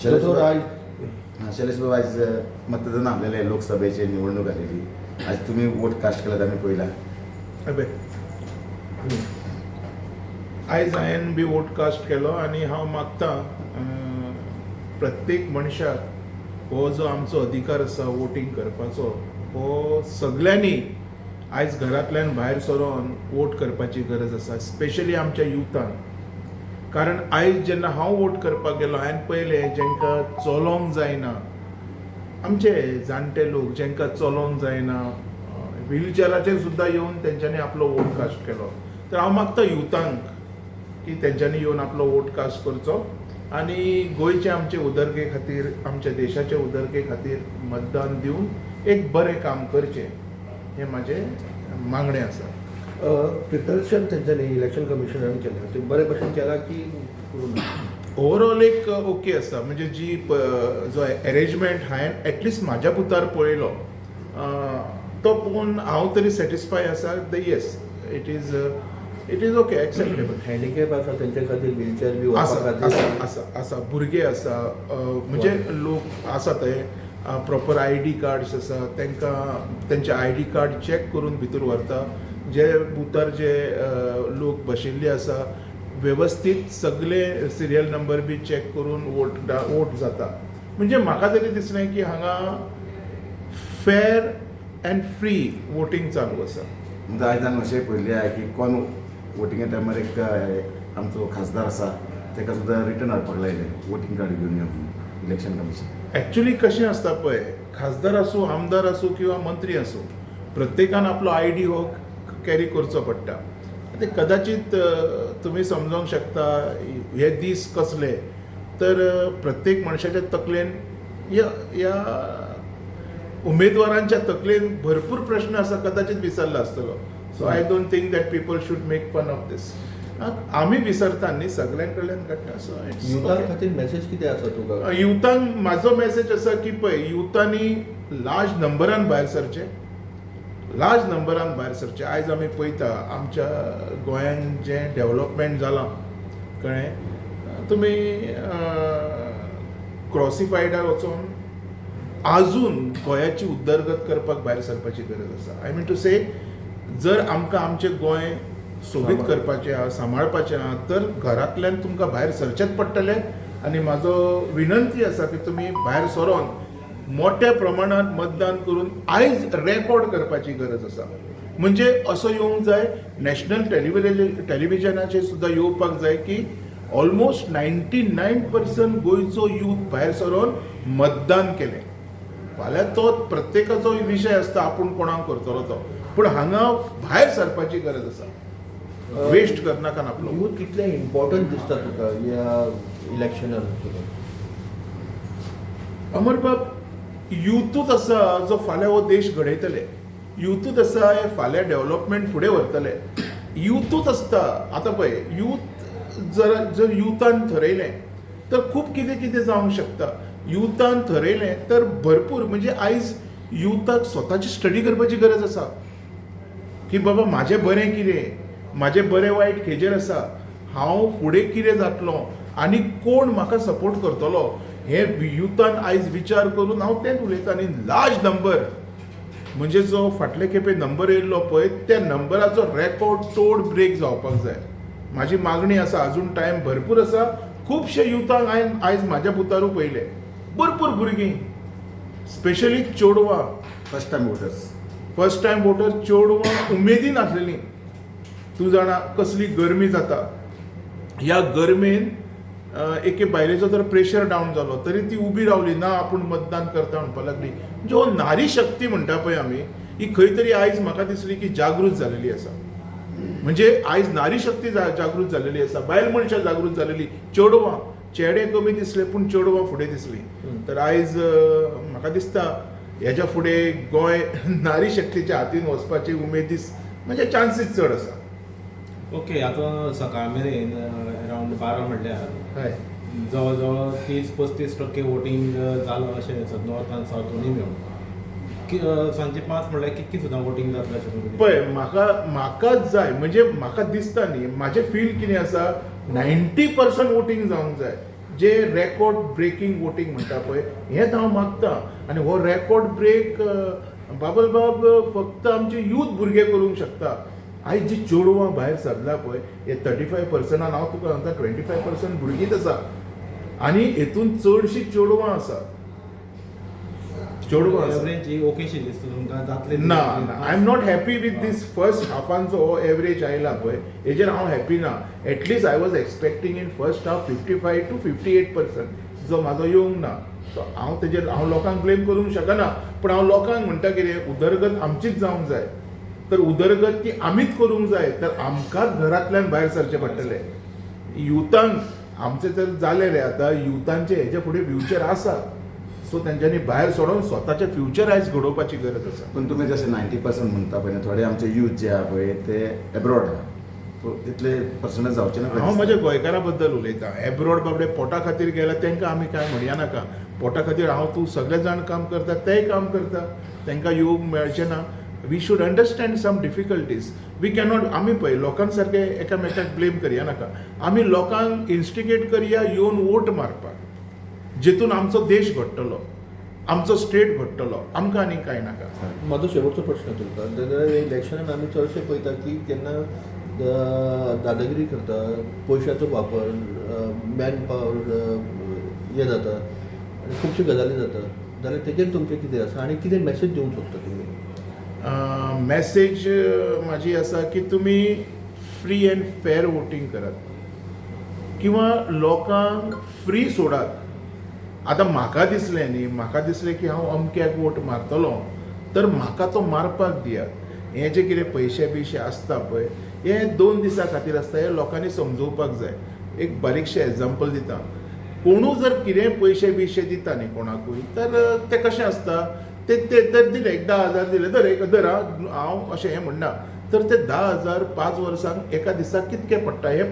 शैलेश बाबा आज मतदान आपल्याला आहे, लोकसभेची निवडणूक आलेली. आज तुम्ही वोट कास्ट केला आम्ही पहिला. अबे आयज हांवें बी वोट कास्ट केलो आनी हांव मागतां प्रत्येक मनशाक हो जो आमचो अधिकार आसा वोटींग करपाचो हो सगळ्यांनी आयज घरांतल्यान भायर सरोन वोट करपाची गरज आसा, स्पेशली आमच्या युथान. कारण आयज जेन्ना हांव वोट करपाक गेलो हांवें पयलें जेंकां चलोंक जायना, आमचे जाणटे लोक जेंकां चलोंक जायना, व्हिलचॅराचेर सुद्दां येवन तेंच्यांनी आपलो वोट कास्ट केलो. तर हांव मागता युथांक की तेंच्यांनी येवन आपलो वोट कास्ट करचो आनी गोंयचे आमचे उदरके खातीर, आमच्या देशाच्या उदरके खातीर मतदान दिवन एक बरें काम करचें हें म्हाजें मागणें आसा. प्रिपरेशन तेंच्यांनी इलेक्शन कमिशनान केलें, ते बरे भशेन केला की ओवरऑल एक ओके आसा. म्हणजे जी जो अरेंजमेंट हांवें एटलिस्ट म्हाज्या पुतार पळयलो तो पळोवन हांव तरी सॅटिस्फाय आसा. Yes, it is okay, acceptable. Handicap आसा तेंचे खातीर व्हिलचॅर बी आसा भुरगे आसा, म्हणजे लोक आसा ते प्रॉपर ID कार्ड्स आसा, तांकां तेंचे ID कार्ड चॅक करून भितर व्हरता. जे बुथार जे लोक बशिल्ले आसा वेवस्थीत सगळे सिरियल नंबर बी चॅक करून वोट जाता. म्हणजे म्हाका तरी दिसलें की हांगा फेअर अँड फ्री वोटींग चालू आसा. म्हणजे आयज हांवें अशें पळयलें आहे की कोण वोटिंगा टायमार एक आमचो खासदार आसा ताका सुद्दां रिटर्न हाडपाक लायलें वोटींग कार्ड घेवन यो म्हणून इलेक्शन कमिशन. एक्चुअली कशें आसता पळय, खासदार आसूं, आमदार आसूं किंवा मंत्री आसूं, प्रत्येकान आपलो ID हो कॅरी करचो पडटा. ते कदाचित तुमी समजोंक शकता हे दीस कसले, तर प्रत्येक मनशाच्या तकलेन ह्या उमेदवारांच्या तकलेन भरपूर प्रश्न आसा, कदाचित विसरला आसतलो. So I don't think that people should make fun of this. आमी विसरता न्ही, सगळ्यां कडल्यान घडटा. सो युथा खातीर मेसेज कितें आसा तुका? युथांक म्हाजो मेसेज आसा की पळय, युथांनी लार्ज नंबरान भायर सरचें, लार्ज नंबरान भायर सरचें. आयज आमी पळयता आमच्या गोंयान जें डेव्हलपमेंट जालां कळ्ळें, तुमी क्रॉसिफायडार वचून आजून गोंयाची उदरगत करपाक भायर सरपाची गरज आसा. आय मीन टू से, जर आमकां आमचें गोंय सोबीत करपाचें आहा, सांबाळपाचें आहा, तर घरांतल्यान तुमकां भायर सरचेंच पडटलें. आनी म्हाजो विनंती आसा की तुमी भायर सरोन मोठ्या प्रमाणात मतदान करून आयज रेकॉर्ड करपाची गरज आसा. म्हणजे असो येवंक जाय, नॅशनल टेलिव्हिजनाचेर सुद्दां येवपाक जाय की ऑलमोस्ट 99% गोंयचो यूथ भायर सरोन मतदान केलें. फाल्यां तो प्रत्येकाचो विशय आसता आपूण कोणाक करतलो तो, पूण हांगा भायर सरपाची गरज आसा. वेस्ट करनाकान आपलो. यूथ कितलें इम्पॉर्टंट दिसता तुका ह्या इलेक्शनान? अमरबाब, युथूच आसा जो फाल्यां हो देश घडयतले. युथूच आसा हे फाल्यां डेव्हलपमेंट फुडें व्हरतले. युथूच आसता. आतां पळय, यूथ जर युथान थरयलें तर खूब कितें कितें जावंक शकता. युथान थरयलें तर भरपूर, म्हणजे आयज युथाक स्वताची स्टडी करपाची गरज आसा की बाबा म्हाजें बरें कितें, म्हाजें बरें वायट खंयचेर आसा, हांव फुडें कितें जातलो आनी कोण म्हाका सपोर्ट करतलो, हे युथान आयज विचार करून हांव तेंच उलयता. आनी लार्ज नंबर, म्हणजे जो फाटले खेपे नंबर येयल्लो पळय, त्या नंबराचो रेकॉर्ड तोड ब्रेक जावपाक जाय. म्हाजी मागणी आसा. अजून टायम भरपूर आसा. खुबशे युथांक हांवें आयज म्हाज्या पुतारू पळयले, भरपूर भुरगीं, स्पेशली चेडवां, first time voters, first time voter चेडवां उमेदीन आसलेलीं. तूं जाणा कसली गरमी जाता. ह्या गरमेन एके बायलेचो जर प्रेशर डावन जालो तरी ती उबी रावली ना, आपूण मतदान करता म्हणपाक लागली. म्हणजे हो नारी शक्ती म्हणटा पळय आमी, ही खंय तरी आयज म्हाका दिसली की जागृत जालेली आसा. म्हणजे आयज नारी शक्ती जागृत जालेली आसा, बायल मनशां जागृत जालेली. चेडवां, चेडे कमी दिसले पूण चेडवां फुडें दिसली. तर आयज म्हाका दिसता हेच्या फुडें गोंय नारी शक्तीच्या हातीन वचपाची उमेदीस म्हणजे चान्सीस चड आसा. ओके, आतां सकाळ मेरेन अरावंड 12 म्हणल्यार हय, जवळ जवळ 30-35% वोटींग जालां अशें नॉर्थ आनी सावथूनय मेळून. सांजे 5 म्हणल्यार कितकी सुद्दां वोटींग जातलें अशें पळय. म्हाकाच जाय, म्हणजे म्हाका दिसता न्ही, म्हाजें फील कितें आसा, 90% वोटींग जावंक जाय. जे रेकॉर्ड ब्रेकिंग वोटींग म्हणटा पळय हेंच हांव मागतां आनी हो रेकॉर्ड ब्रेक बाबलबाब फक्त आमचे यूथ भुरगे करूंक शकता. आयज जी चेडवां भायर सरला पळय हे 35%, हांव तुका सांगता 25% भुरगींच आसा आनी हेतून चडशीं चेडवां आसा. चेडवां आसा. एवरेज ओकेशी दिसता तुमकां जातले ना I am not happy with this first हाफांचो हो एवरेज आयला पळय हेजेर हांव हॅपी ना. At least I was expecting in first half 55 to 58% जो म्हाजो येवंक ना. सो हांव लोकांक ब्लेम करूंक शकना, पूण हांव लोकांक म्हणटा कितें उदरगत आमचीच जावंक जाय. तर उदरगत ती आमीच करूंक जाय तर आमकांच घरांतल्यान भायर सरचें पडटलें. युथांक आमचें जर जालें रे आतां युथांचें हेजे फुडें फ्युचर आसा. सो तेंच्यांनी भायर सोडून स्वताचें फ्युचर आयज घडोवपाची गरज आसा. पण तुम्ही जसे 90% म्हणता पळय थोडे आमचे यूथ जे आहा पळय ते एब्रॉड आहा तितले पर्संटेज जावचे ना. हांव म्हज्या गोंयकारा बद्दल उलयतां. एब्रॉड बाबडे पोटा खातीर गेला तांकां आमी कांय म्हणया नाका. पोटा खातीर तूं सगळे जाण काम करता तेय काम करता तांकां येवंक मेळचें ना. We should understand some difficulties. We cannot आमी पळय लोकांक सारके एकामेकाक ब्लेम करया नाका. आमी लोकांक इन्स्टिगेट करया येवन वोट मारपाक जितून आमचो देश घडटलो, आमचो स्टेट घडटलो. आमकां आनी कांय नाका. माझो शेवटचो प्रश्न तुमकां. तेन्ना इलेक्शनान आमी चडशे पळयता की केन्ना दादागिरी करता, पयशांचो वापर, मॅन पावर हें जाता आनी खुबश्यो गजाली जाता. जाल्यार तेजेर तुमचें कितें आसा आनी कितें मॅसेज दिवंक सोदता तुमी? मॅसेज म्हाजी आसा की तुमी फ्री अँड फेअर वोटींग करात किंवा लोकांक फ्री सोडात. आतां म्हाका दिसलें न्ही, म्हाका दिसलें की हांव अमक्याक वोट मारतलो तर म्हाका तो मारपाक दियात. हे जे कितें पयशे बियशे आसता पळय हे 2 दिसां खातीर आसता. हे लोकांनी समजोवपाक जाय. एक बारीकशें एग्जाम्पल दिता. कोणूय जर कितें पयशे बियशे दिता न्ही कोणाकूय तर ते कशें आसता ते तर दिले 10,000 दिले धर हांव अशें हें म्हणना तर ते 10,000 5 वर्सांक एका दिसाक कितके पडटा हे